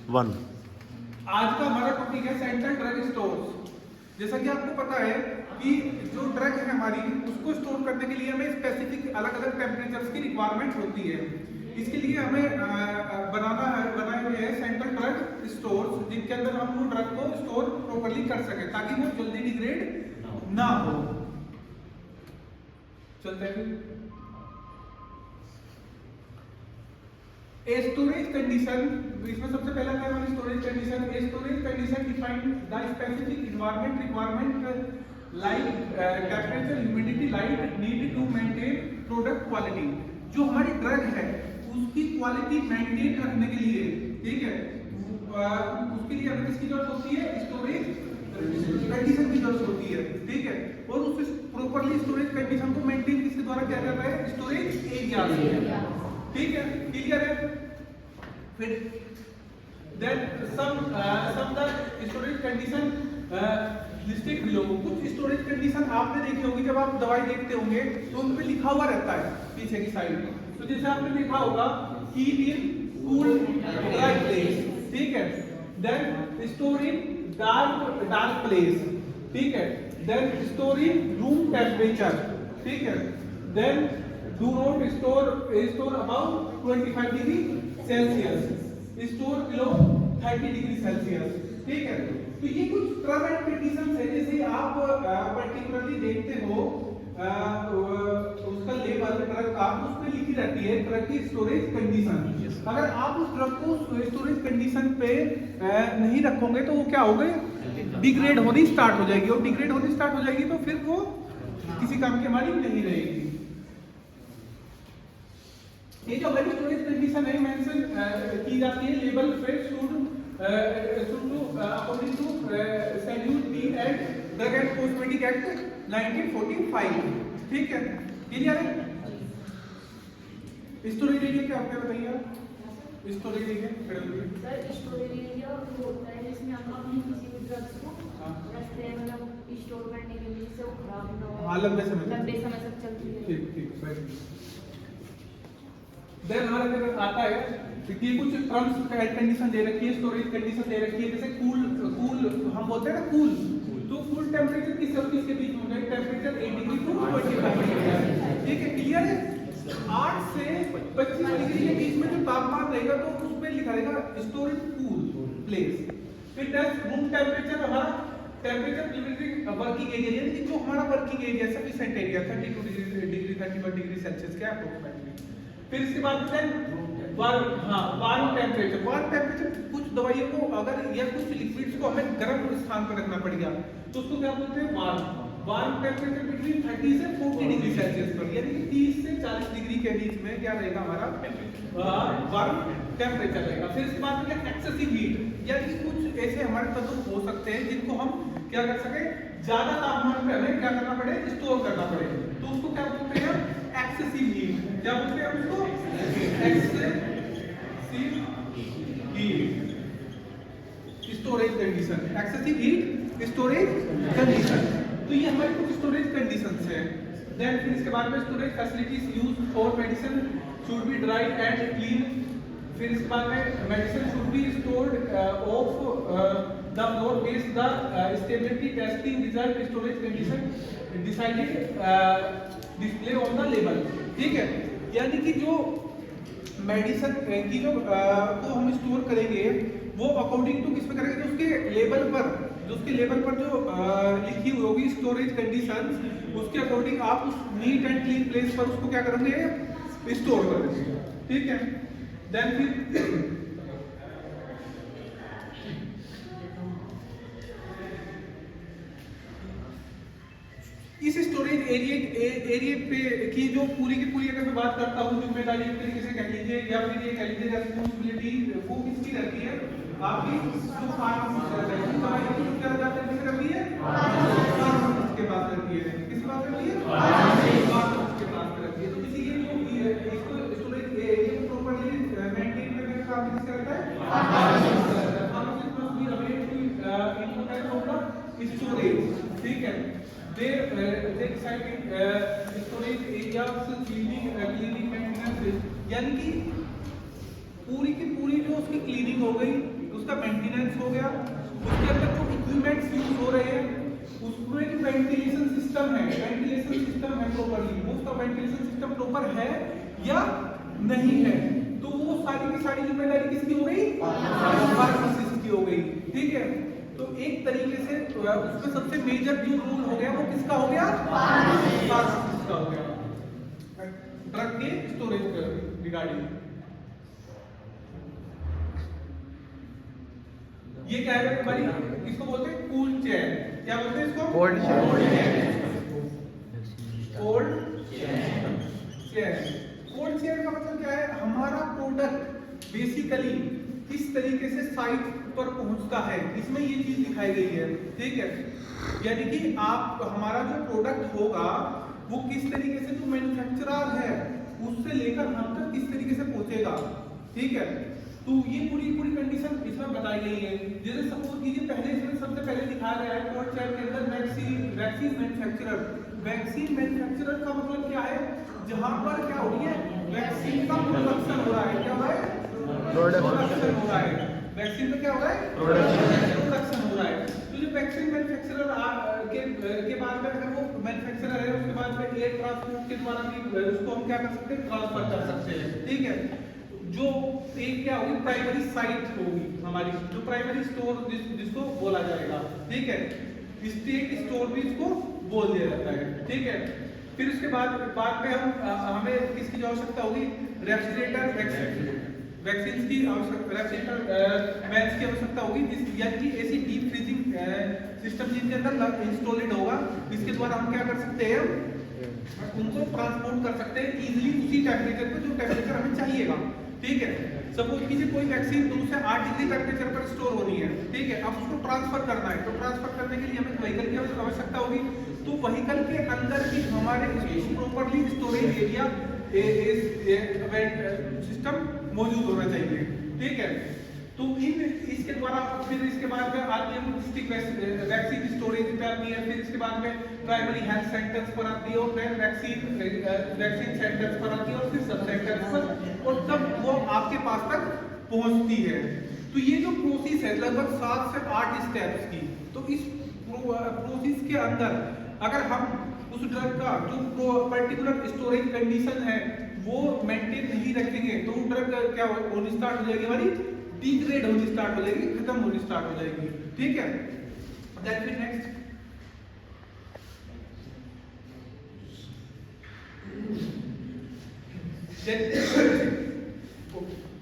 One. आज का हमारा टॉपिक है सेंट्रल ड्रग स्टोर्स। जैसा कि आपको पता है कि जो ड्रग है हमारी, उसको स्टोर करने के लिए हमें स्पेसिफिक अलग अलग टेम्परेचर्स की रिक्वायरमेंट होती है। इसके लिए हमें बनाए हुए हैं सेंट्रल ड्रग स्टोर्स, जिनके अंदर हम वो ड्रग को स्टोर प्रॉपर्ली कर सके ताकि वो जल्दी डिग्रेड ना हो। चलते हैं फिर। A storage condition, इसमें सबसे पहला क्या है storage condition. A storage condition define the specific environment requirement like temperature, humidity, light needed to maintain product quality। जो हमारी ड्रग है उसकी क्वालिटी मेंटेन रखने के लिए, ठीक है, उसके लिए हमें किसकी जरूरत होती है? स्टोरेज कंडीशन की जरूरत होती है, ठीक है। और उस प्रॉपर्ली स्टोरेज कंडीशन को मेंटेन किसके द्वारा किया जाता है? स्टोरेज एरिया से, ठीक है, क्लियर है। फिर then some the storage condition listed below. कुछ स्टोरेज कंडीशन आपने देखी होगी, जब आप दवाई देखते होंगे तो उन पे लिखा हुआ रहता है पीछे की साइड में। तो जैसे आपने देखा होगा keep in cool dry place, ठीक है। Then store in dark place, ठीक है। Then store in room temperature, ठीक है। Then do not store above 25 degree Celsius, store below 30 degree Celsius, ठीक है। तो ये कुछ टर्म एंड कंडीशंस है। जैसे आप पर्टिकुलरली देखते हो उसका लेबल ड्रग का, उसमें लिखी रहती है ड्रग की स्टोरेज कंडीशन। अगर आप उस ड्रग को स्टोरेज कंडीशन पे नहीं रखोगे तो वो क्या होगा? डिग्रेड होनी स्टार्ट हो जाएगी, और डिग्रेड होनी स्टार्ट हो जाएगी तो फिर वो किसी काम की हमारी नहीं रहेगी। ये जो हमारी स्टोरेज कंडीशन है मेंशन की जाती है लेबल पे should to according to schedule B at drug and cosmetic act 1945, ठीक है, क्लियर है। स्टोरेज एरिया क्या होता है बताइए? Storage area sir, storage area वो होता है जिसमें हम अपनी किसी भी ड्रग्स को रखते हैं, मतलब स्टोर करने के लिए से वो खराब ना हो। हाँ, लंबे समय तक चलती है। ठीक ठीक, राइट। देन हमारे अंदर आता है कि कुछ टर्म्स एंड कंडीशन दे रखी है, स्टोरेज कंडीशन दे रखी है। जैसे कूल हम बोलते हैं ना, कूल, तो कूल टेम्परेचर किस और किसके बीच में होगा? टेम्परेचर 8 डिग्री टू 25 डिग्री, ठीक है, क्लियर है। 8 से 25 डिग्री के बीच में जो तापमान रहेगा तो उस पे लिखा रहेगा स्टोरेज कूल प्लेस। फिर रूम टेम्परेचर, हमारा टेम्परेचर लिमिटिंग वर्किंग एरिया, यानी कि जो हमारा working area sufficient area 32 degree 31 degree Celsius क्या अप्रोक्सीमेटली। फिर इसके बाद वार्म टेम्परेचर। कुछ दवाइयों को अगर या कुछ लिक्विड्स को हमें गर्म स्थान पर रखना पड़ेगा तो उसको क्या बोलते हैं? वार्म टेम्परेचर बिटवीन 30 से 40 डिग्री सेल्सियस पर, यानी कि 30 से 40 डिग्री के बीच में क्या रहेगा हमारा वार्म टेम्परेचर रहेगा। फिर इसके बाद में एक्सेसिव हीट, यानी कि कुछ ऐसे हमारे तत्व हो सकते हैं जिनको हम क्या कर सके, ज्यादा तापमान पे हमें क्या करना पड़े? स्टोर करना पड़े, तो उसको क्या बोलते हैं? Excessive heat. क्या बोलते हैं उसको? Excessive heat storage condition. Excessive heat storage condition. तो ये हमारी कुछ स्टोरेज कंडीशंस है। देन फिर इसके बाद में storage facilities use for medicine should be dry and clean. फिर इसके बाद में medicine should be stored of the floor based the stability testing result storage condition decided display on the label, ठीक है। यानी कि जो मेडिसिन की जो को हम स्टोर करेंगे वो अकॉर्डिंग टू किस पे करेंगे? जो उसके लेबल पर जो लिखी हुई होगी स्टोरेज कंडीशन, उसके अकॉर्डिंग आप उस नीट एंड क्लीन प्लेस पर उसको क्या करेंगे? स्टोर करेंगे, ठीक है। देन फिर इस स्टोरेज एरिया पे की जो पूरी की पूरी अगर मैं बात करता हूँ, जिम्मेदारी एक तरीके से कह लीजिए या फिर ये कह लीजिए रेस्पॉन्सिबिलिटी, वो किसकी रहती है? आपकी जो फार्मासिस्ट रहती है, दवाई की क्या किसकी रहती है? फार्मासिस्ट के पास रहती है। किसके पास रहती है? फार्मासिस्ट के पास रहती है। तो इसीलिए जो इसको स्टोरेज एरिया को प्रॉपर्ली मेंटेन करने का काम किसका रहता है? फार्मासिस्ट का रहता है। Pharmacist must be aware to importance of the storage, ठीक है। they decided storage areas cleaning maintenance, यानी कि पूरी की पूरी जो उसकी क्लीनिंग हो गई, उसका मेंटेनेंस हो गया, उसके अंदर जो इक्विपमेंट्स यूज हो रहे हैं, उसमें जो वेंटिलेशन सिस्टम है प्रॉपरली, वो उसका वेंटिलेशन सिस्टम प्रॉपर है या नहीं है, तो वो सारी की सारी जिम्मेदारी किसकी हो गई? फार्मासिस्ट की हो गई। ठीक है, तो एक तरीके से उसमें सबसे मेजर जो रोल हो गया वो किसका हो गया? फार्मासिस्ट का हो गया ड्रग के स्टोरेज रिगार्डिंग। ये क्या है भाई? इसको बोलते हैं कूल चेन। क्या बोलते हैं इसको? Cold chain. कोल्ड चेन का मतलब क्या है? हमारा प्रोडक्ट बेसिकली किस तरीके से साइट पर पहुंचता है, इसमें ये चीज दिखाई गई है। ठीक है, यानी कि आप हमारा जो प्रोडक्ट होगा वो किस तरीके से जो मैन्युफैक्चरर है उससे लेकर हम तक किस तरीके से पहुंचेगा। ठीक है, तो ये पूरी कंडीशन इसमें बताई गई है। जैसे सपोज कीजिए पहले इसमें सबसे पहले दिखाया गया है कोल्ड चेन के अंदर वैक्सीन मैन्युफैक्चरर। वैक्सीन मैन्युफैक्चरर का मतलब क्या है? जहां पर क्या हो रही है? वैक्सीन का प्रोडक्शन हो रहा है। क्या हो रहा है? प्रोडक्शन हो रहा है। वैक्सीन में क्या हो रहा है? प्रोडक्शन हो रहा है। तो जो वैक्सीन मैन्युफैक्चरर के बाद में अगर वो मैन्युफैक्चरर है, उसके बाद में एयर ट्रांसपोर्ट के द्वारा भी उसको हम क्या कर सकते हैं? ट्रांसफर कर सकते हैं। ठीक है, जो एक क्या होगी? प्राइमरी साइट होगी हमारी, जो प्राइमरी स्टोर जिसको बोला जाएगा। ठीक है, स्टेट स्टोर भी इसको बोल दिया जाता है। ठीक है, फिर उसके बाद में हमें किसकी आवश्यकता होगी? रेफ्रिजरेटर वैक्सीन की आवश्यकता, रेफ्रिजरेटर वैन्स की आवश्यकता होगी, यानी कि ऐसी डीप फ्रीजिंग सिस्टम जिनके अंदर इंस्टॉलेड होगा, इसके द्वारा हम क्या कर सकते हैं? उनको ट्रांसपोर्ट कर सकते हैं इजीली उसी टेम्परेचर पे जो टेम्परेचर हमें चाहिएगा। ठीक है, सपोज कीजिए कोई वैक्सीन 2 से 8 डिग्री टेम्परेचर पर स्टोर होनी है। ठीक है, अब उसको ट्रांसफर करना है, तो ट्रांसफर करने के लिए हमें व्हीकल की आवश्यकता होगी। तो व्हीकल के अंदर भी हमारे प्रॉपर्ली स्टोरेज एरिया सिस्टम मौजूद होना चाहिए। ठीक है, तो इसके द्वारा फिर इसके बाद में आती है डिस्ट्रिक्ट वैक्सीन स्टोरेज पे आती है, फिर इसके बाद में प्राइमरी हेल्थ सेंटर्स पर आती है, और फिर वैक्सीन सेंटर्स पर आती है, और फिर सब सेंटर्स पर, और तब वो आपके पास तक पहुंचती है। तो ये जो प्रोसेस है लगभग 7 से 8 स्टेप्स की, तो इस प्रोसेस के अंदर अगर हम उस ड्रग का जो पर्टिकुलर स्टोरेज कंडीशन है वो मेंटेन नहीं रखेंगे, तो वो ड्रग क्या होनी स्टार्ट हो जाएगी? हमारी डिग्रेड होनी स्टार्ट हो जाएगी, खत्म होनी स्टार्ट हो जाएगी। ठीक है, देन फिर नेक्स्ट